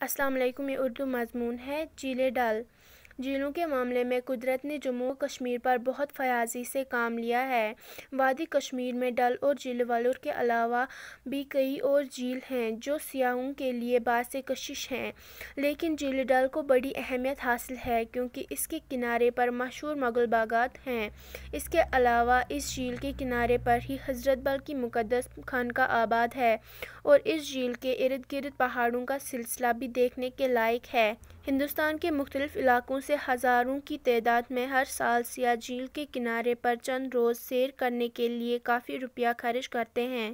السلام علیکم۔ یہ اردو مضمون ہے جھیلیں ڈل۔ جھیلوں کے معاملے میں قدرت نے جموں و کشمیر پر بہت فیاضی سے کام لیا ہے۔ وادی کشمیر میں ڈل اور جھیل ولور کے علاوہ بھی کئی اور جھیل ہیں جو سیاحوں کے لیے باعث کشش ہیں، لیکن جھیل ڈل کو بڑی اہمیت حاصل ہے کیونکہ اس کے کنارے پر مشہور مغل باغات ہیں۔ اس کے علاوہ اس جھیل کے کنارے پر ہی حضرت بل کی مقدس خانقاہ آباد ہے اور اس جھیل کے ارد گرد پہاڑوں کا سلسلہ بھی دیکھنے کے لائق ہے۔ ہندوستان کے مختلف علاقوں سے ہزاروں کی تعداد میں ہر سال سیاح جھیل کے کنارے پر چند روز سیر کرنے کے لیے کافی روپیہ خرچ کرتے ہیں۔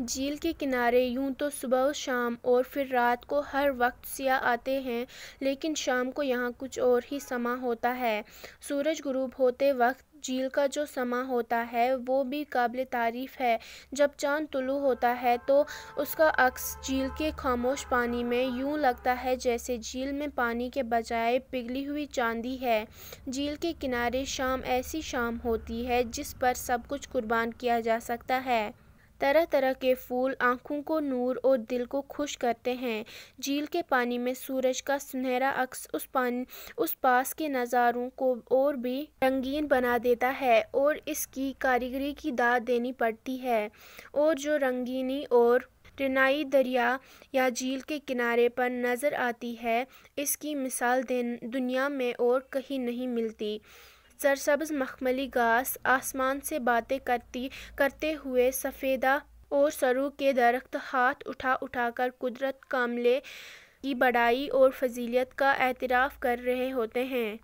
جھیل کے کنارے یوں تو صبح و شام اور پھر رات کو ہر وقت سیاح آتے ہیں، لیکن شام کو یہاں کچھ اور ہی سما ہوتا ہے۔ سورج غروب ہوتے وقت جھیل کا جو سما ہوتا ہے وہ بھی قابل تعریف ہے۔ جب چاند طلوع ہوتا ہے تو اس کا عکس جھیل کے خاموش پانی میں یوں لگتا ہے جیسے جھیل میں پانی کے بجائے پگھلی ہوئی چاندی ہے۔ جھیل کے کنارے شام ایسی شام ہوتی ہے جس پر سب کچھ قربان کیا جا سکتا ہے۔ طرح طرح کے پھول آنکھوں کو نور اور دل کو خوش کرتے ہیں۔ جھیل کے پانی میں سورج کا سنہرا عکس اس پاس کے نظاروں کو اور بھی رنگین بنا دیتا ہے اور اس کی کاریگری کی داد دینی پڑتی ہے، اور جو رنگینی اور رنائی دریا یا جھیل کے کنارے پر نظر آتی ہے، اس کی مثال دنیا میں اور کہیں نہیں ملتی۔ سرسبز مخملی گھاس، آسمان سے باتیں کرتے ہوئے سفیدہ اور سرو کے درخت ہاتھ اٹھا اٹھا کر قدرت کاملہ کی بڑائی اور فضیلت کا اعتراف کر رہے ہوتے ہیں۔